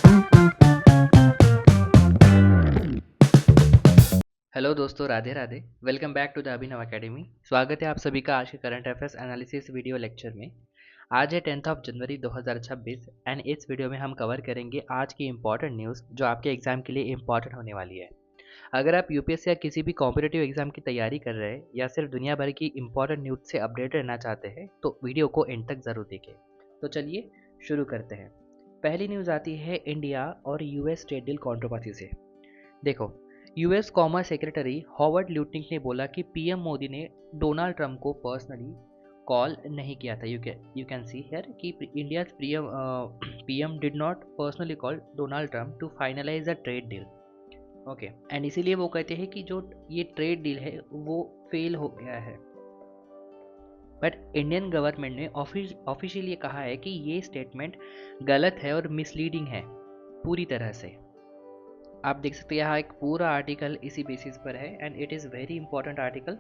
Hello दोस्तों, Radhe Radhe. Welcome back to the Abhinav Academy. स्वागत है आप सभी का आज के current affairs analysis video lecture में। आज है 10 जनवरी 2026 एंड इस वीडियो में हम कवर करेंगे आज की इंपॉर्टेंट न्यूज़ जो आपके एग्जाम के लिए इंपॉर्टेंट होने वाली है। अगर आप यूपीएससी या किसी भी कॉम्पिटेटिव एग्जाम की तैयारी कर रहे हैं या सिर्फ दुनिया भर की इंपॉर्टेंट न्यूज़ से अपडेट रहना चाहते हैं तो वीडियो को एंड तक ज़रूर देखें। तो चलिए शुरू करते हैं। पहली न्यूज़ आती है इंडिया और यूएस ट्रेड डील कंट्रोवर्सी से। देखो, US commerce secretary Howard Lutnick ने बोला कि पीएम मोदी ने डोनाल्ड ट्रंप को पर्सनली कॉल नहीं किया था। यू कैन सी हियर कि India PM did not personally call Donald Trump to finalize a trade deal. Okay, and इसीलिए वो कहते हैं कि जो ये ट्रेड डील है वो फेल हो गया है। बट इंडियन गवर्नमेंट ने ऑफिशियली कहा है कि ये स्टेटमेंट गलत है और मिसलीडिंग है पूरी तरह से। आप देख सकते हैं यहाँ एक पूरा आर्टिकल इसी बेसिस पर है and it is very important article.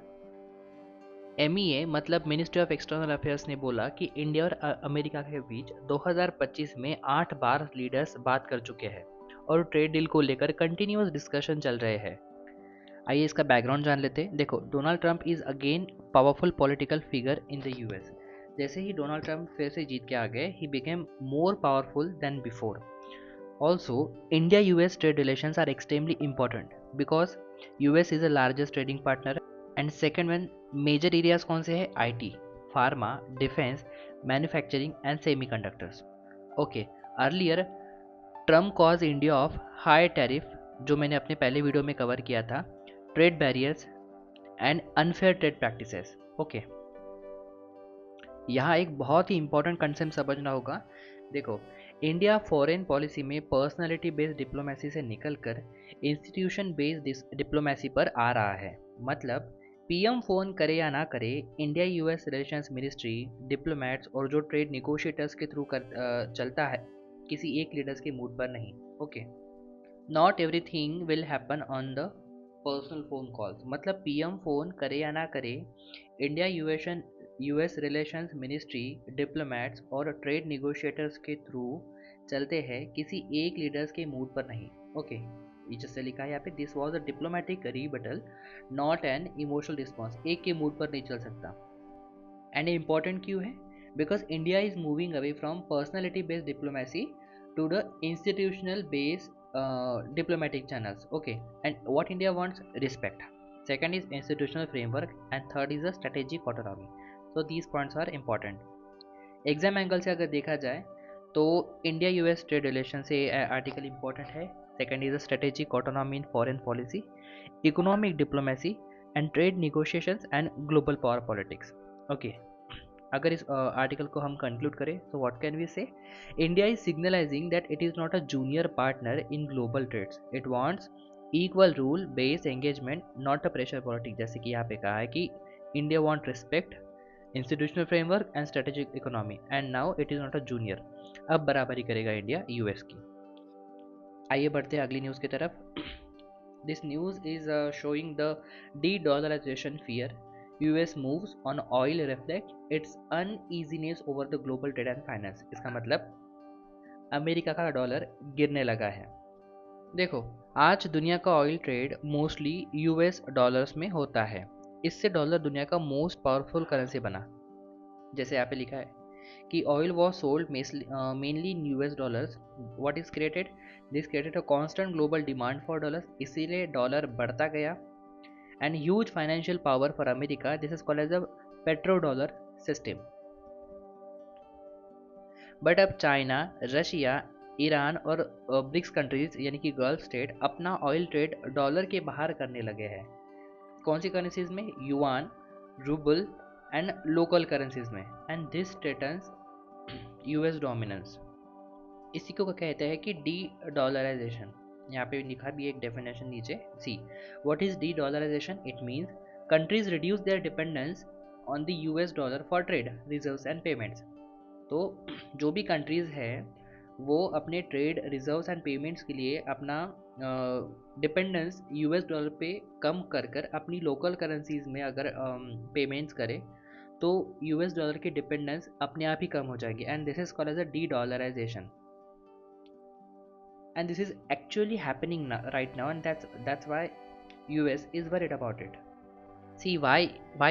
MEA मतलब मिनिस्ट्री ऑफ एक्सटर्नल अफेयर्स ने बोला कि इंडिया और अमेरिका के बीच 2025 में 8 बार लीडर्स बात कर चुके हैं और ट्रेड डील को लेकर कंटिन्यूस डिस्कशन चल रहे हैं। आइए इसका बैकग्राउंड जान लेते हैं। देखो, Donald Trump is again powerful political figure in the US. जैसे ही डोनाल्ड ट्रंप फिर से जीत के आ गए, he became more powerful than before. Also, India-US trade relations are extremely important because US is the largest trading partner and second one major areas कौन से है? IT, pharma, defense, manufacturing and semiconductors. Okay, earlier Trump caused India of high tariff जो मैंने अपने पहले video में cover किया था, trade barriers and unfair trade practices. Okay, यहाँ एक बहुत ही इंपॉर्टेंट कंसेप्ट समझना होगा। देखो, इंडिया फॉरेन पॉलिसी में पर्सनालिटी बेस्ड डिप्लोमेसी से निकलकर इंस्टीट्यूशन बेस्ड डिप्लोमेसी पर आ रहा है। मतलब पीएम फोन करे या ना करे, India US relations ministry, diplomats और जो ट्रेड निगोशिएटर्स के थ्रू चलता है, किसी एक लीडर्स के मूड पर नहीं। Okay, not everything will happen on the personal phone calls. मतलब पीएम फोन करे या ना करे, India US relations ministry, diplomats और ट्रेड निगोशिएटर्स के थ्रू चलते हैं, किसी एक लीडर्स के मूड पर नहीं। ओके, ये जैसे लिखा है यहाँ पे, this was a diplomatic rebuttal not an emotional response. एक के मूड पर नहीं चल सकता। एंड इम्पॉर्टेंट क्यों है? Because India is moving away from personality based diplomacy to the institutional based diplomatic channels. Okay, and what India wants? Respect. Second is institutional framework and third is the strategic autonomy. So these points are important। Exam angle से अगर देखा जाए तो India US trade relation से article important है। Second is the strategic autonomy in foreign policy, economic diplomacy and trade negotiations and global power politics. Okay, अगर इस article को हम कंक्लूड करें तो what can we say? India is signalizing that it is not a junior partner in global trades. It wants equal rule based engagement, not a pressure politics. जैसे कि यहाँ पे कहा है कि India want respect, institutional framework and strategic economy and now it is not a junior. अब बराबरी करेगा इंडिया यूएस की। आइए बढ़ते हैं अगली न्यूज़ की तरफ। This news is showing the de dollarization fear, US moves on oil reflect its uneasiness over the global trade and finance. इसका मतलब अमेरिका का डॉलर गिरने लगा है। देखो, आज दुनिया का oil trade mostly US dollars में होता है। इससे डॉलर दुनिया का मोस्ट पावरफुल करेंसी बना। जैसे यहाँ पे लिखा है कि oil was sold mainly in US dollars. What is created? This created a constant global demand for dollars. इसीलिए डॉलर बढ़ता गया and huge financial power for America. This is called as a petrodollar system. But अब China, Russia, Iran और BRICS countries यानी कि gulf state अपना oil trade dollar के बाहर करने लगे हैं। कौन सी करेंसीज में? Yuan, rouble and local currencies में। And this threatens US dominance. इसी को कहते हैं कि डी डॉलराइजेशन। यहाँ पे लिखा भी एक डेफिनेशन नीचे। See, what is de dollarization? It means countries reduce their dependence on the US dollar for trade, reserves and payments. तो जो भी कंट्रीज हैं वो अपने ट्रेड, रिजर्व्स एंड पेमेंट्स के लिए अपना डिपेंडेंस यूएस डॉलर पे कम कर कर अपनी लोकल करेंसीज में अगर पेमेंट्स करे तो यूएस डॉलर की डिपेंडेंस अपने आप ही कम हो जाएगी। And this is called as a de dollarization. and this is actually happening now, right now, and that's why US is worried about it. See, why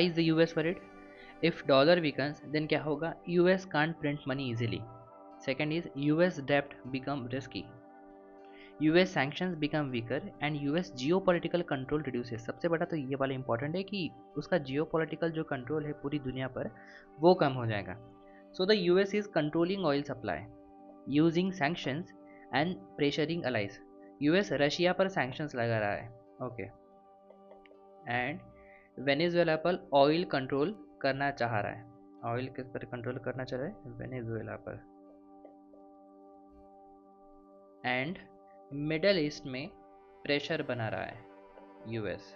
is the US worried? If dollar weakens, then क्या होगा? US can't print money easily. Second is US debt become risky. US sanctions become weaker and US geopolitical control reduces. सबसे बड़ा तो ये वाला important है कि उसका geopolitical जो कंट्रोल है पूरी दुनिया पर वो कम हो जाएगा. So the US is controlling oil supply using sanctions and pressuring allies. US Russia पर sanctions लगा रहा है. Okay. And वेनेजुएला पर ऑयल कंट्रोल करना चाह रहा है. ऑयल किस पर कंट्रोल करना चाह रहा है? वेनेजुएला पर. एंड मिडल ईस्ट में प्रेशर बना रहा है यूएस.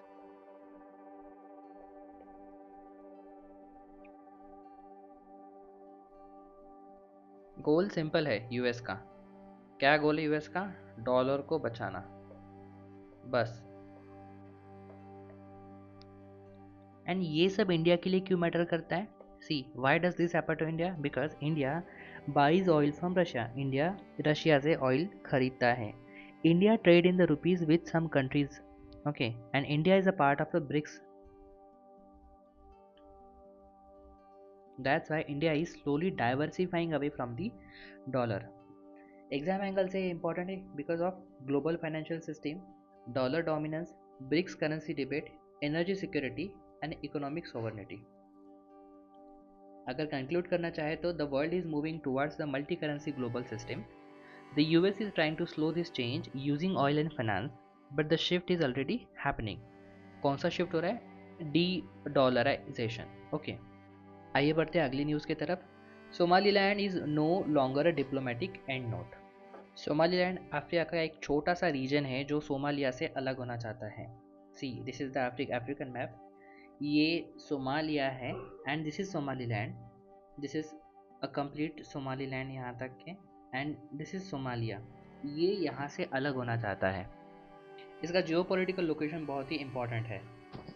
गोल सिंपल है यूएस का. क्या गोल है यूएस का? डॉलर को बचाना, बस. एंड ये सब इंडिया के लिए क्यों मैटर करता है? See, why does this happen to India? Because India buys oil from Russia. India Russia से ऑयल खरीदता है. India trade in the rupees with some countries. Okay, and India is a part of the BRICS. That's why India is slowly diversifying away from the dollar. Exam angle से important है because of global financial system, dollar dominance, BRICS currency debate, energy security and economic sovereignty. अगर conclude करना चाहे तो the world is moving towards the multi currency global system. The US is trying to slow this change using oil and finance, but the shift is already happening. कौन सा shift हो रहा है? D dollarisation. Okay, आइए बढ़ते हैं अगली news की तरफ. Somaliland is no longer a diplomatic end note. Somaliland Africa का एक छोटा सा रीजन है जो सोमालिया से अलग होना चाहता है. See, this is the African map. ये सोमालिया है and this is Somaliland. This is a complete Somaliland यहाँ तक के, एंड दिस इज सोमालिया. ये यहाँ से अलग होना चाहता है. इसका जियोपॉलिटिकल लोकेशन बहुत ही इंपॉर्टेंट है.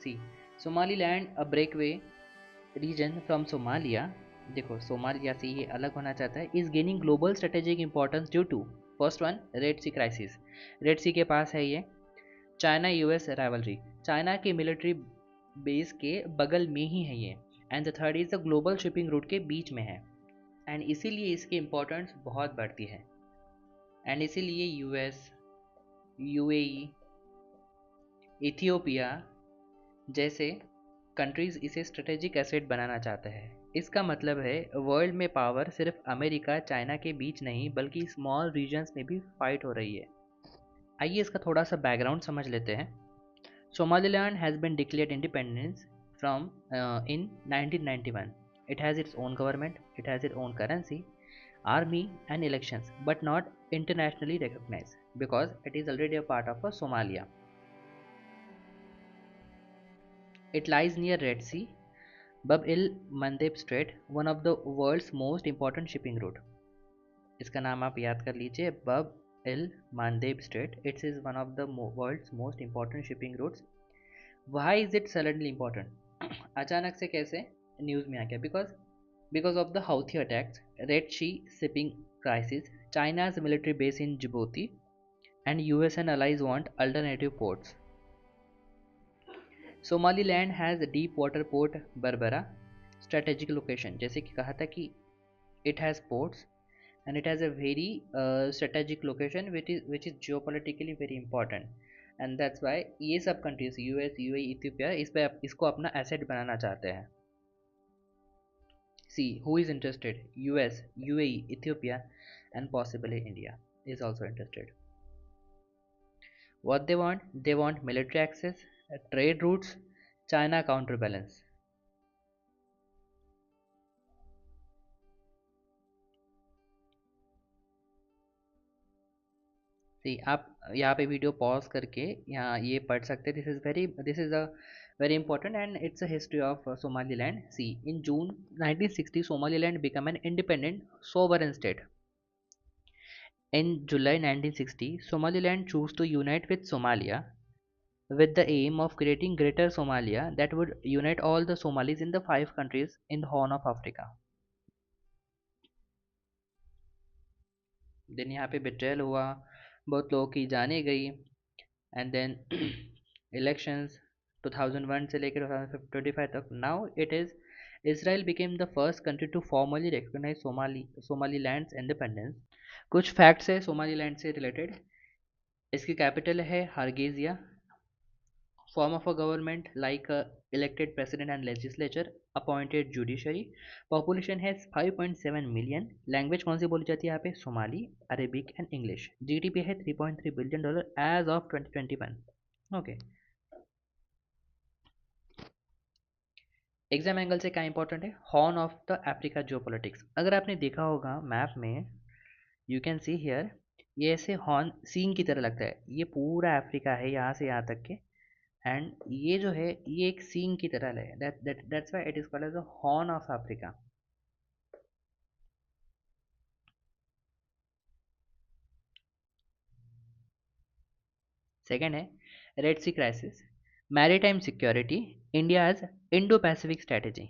See, Somaliland a breakaway region from Somalia. देखो, सोमालिया से ये अलग होना चाहता है. Is gaining global strategic importance due to first one, Red Sea crisis. Red Sea के पास है ये. चाइना यूएस राइवलरी, चाइना के मिलिट्री बेस के बगल में ही है ये. And the third is the global shipping route के बीच में है, एंड इसीलिए इसकी इंपॉर्टेंस बहुत बढ़ती है. एंड इसीलिए यूएस, यूएई, इथियोपिया जैसे कंट्रीज इसे स्ट्रेटेजिक एसेट बनाना चाहते हैं. इसका मतलब है वर्ल्ड में पावर सिर्फ अमेरिका चाइना के बीच नहीं बल्कि स्मॉल रीजन्स में भी फाइट हो रही है. आइए इसका थोड़ा सा बैकग्राउंड समझ लेते हैं. Somaliland has been declared independence from in 1991. It has its own government, it has its own currency, army and elections, but not internationally recognized because it is already a part of Somalia. It lies near Red Sea, Bab el Mandeb Strait, one of the world's most important shipping route. इसका नाम आप याद कर लीजिए, Bab el Mandeb strait. It's is one of the world's most important shipping routes. Why is it suddenly important? अचानक से कैसे news में आ गया? because of the Houthi attacks, Red Sea shipping crisis, China's military base in Djibouti, and US and allies want alternative ports. Somaliland has a deep water port Berbera, strategic location. जैसे कि कहा था कि it has ports and it has a very strategic location which is geopolitically very important, and that's why ये सब countries US, UAE, Ethiopia इसको अपना asset बनाना चाहते हैं. See, who is interested? US, UAE, Ethiopia, and possibly India is also interested. What they want? They want military access, trade routes, China counterbalance. See, आप यहाँ पे video pause करके यहाँ ये पढ़ सकते हैं. This is a very important and it's a history of Somaliland. See, in June 1960 Somaliland became an independent sovereign state. In July 1960 Somaliland chose to unite with Somalia with the aim of creating greater Somalia that would unite all the Somalis in the 5 countries in the Horn of Africa. Then यहाँ पे betrayal हुआ, बहुत लोगों की जाने गई। And then elections 2001 से लेकर 2025 तक, now it is Israel became the first country to formally recognise Somaliland's independence. कुछ फैक्ट्स है सोमालीलैंड से रिलेटेड। इसकी कैपिटल है Hargeisa. Form of a government like a elected president and legislature, appointed judiciary. Population has 5.7 million. Language कौन सी बोली जाती है यहाँ पे? Somali, Arabic and English. GDP है $3.3 billion as of 2021। Okay. Exam angle से क्या इंपॉर्टेंट है? Horn of the Africa geopolitics. अगर आपने देखा होगा मैप में, यू कैन सी हियर, ये ऐसे हॉर्न सीन की तरह लगता है। ये पूरा अफ्रीका है यहाँ से यहाँ तक के। एंड ये जो है ये एक सीन की तरह है। That's why it is called as a Horn of Africa. Second है Red Sea crisis, maritime security, India's Indo Pacific strategy.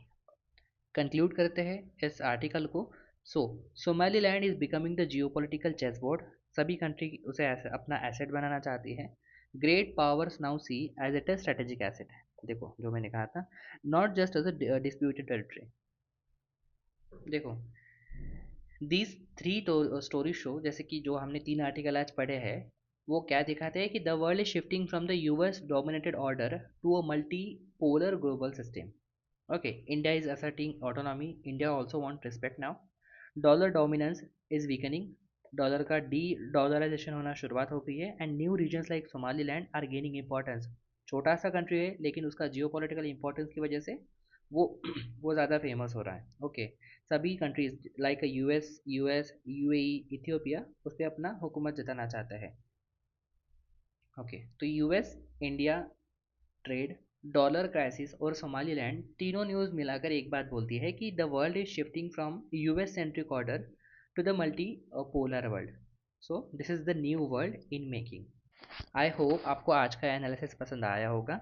Conclude करते हैं इस आर्टिकल को। Somaliland is becoming the geopolitical chessboard. सभी कंट्री उसे अपना एसेट बनाना चाहती है। Great powers now see as it a strategic asset. देखो जो मैंने कहा था, not just as a disputed territory. देखो दीज थ्री स्टोरी शो, जैसे कि जो हमने तीन आर्टिकल आज पढ़े हैं, वो क्या दिखाते हैं कि the world is shifting from the US dominated order to a multi polar global system. Okay, India is asserting autonomy. India also want respect now. Dollar dominance is weakening. Dollar का de dollarization होना शुरुआत हो गई है। And new regions like Somaliland are gaining importance. छोटा सा country है लेकिन उसका जियो पॉलिटिकल इंपॉर्टेंस की वजह से वो वो ज़्यादा फेमस हो रहा है। ओके, सभी countries like US UAE Ethiopia उस पर अपना हुकूमत जताना चाहता है। ओके, तो US India trade, dollar crisis और सोमालीलैंड, तीनों न्यूज़ मिलाकर एक बात बोलती है कि the world is shifting from US centric order to the multi polar world. So this is the new world in making. I hope आपको आज का एनालिसिस पसंद आया होगा।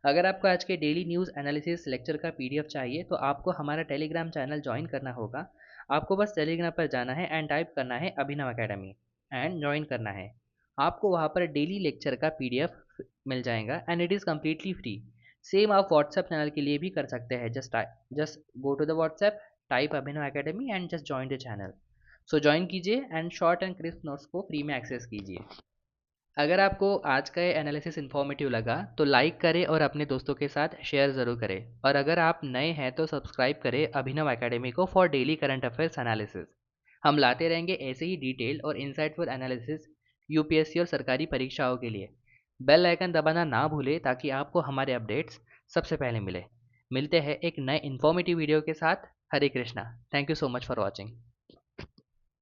अगर आपको आज के डेली न्यूज़ एनालिसिस लेक्चर का पीडीएफ चाहिए तो आपको हमारा टेलीग्राम चैनल ज्वाइन करना होगा। आपको बस टेलीग्राम पर जाना है एंड टाइप करना है अभिनव अकेडमी एंड ज्वाइन करना है। आपको वहाँ पर डेली लेक्चर का पीडीएफ मिल जाएगा and it is completely free. Same आप व्हाट्सएप चैनल के लिए भी कर सकते हैं। Just go to the WhatsApp, type Abhinav Academy and just join the channel. So join कीजिए and short and crisp notes को फ्री में एक्सेस कीजिए। अगर आपको आज का ये एनालिसिस इन्फॉर्मेटिव लगा तो लाइक करें और अपने दोस्तों के साथ शेयर ज़रूर करें। और अगर आप नए हैं तो सब्सक्राइब करें अभिनव एकेडमी को for daily current affairs analysis. हम लाते रहेंगे ऐसे ही डिटेल और इंसाइटफुल एनालिसिस यूपीएससी और सरकारी परीक्षाओं के लिए। बेल आइकन दबाना ना भूलें ताकि आपको हमारे अपडेट्स सबसे पहले मिले। मिलते हैं एक नए इन्फॉर्मेटिव वीडियो के साथ। Hare Krishna. Thank you so much for watching.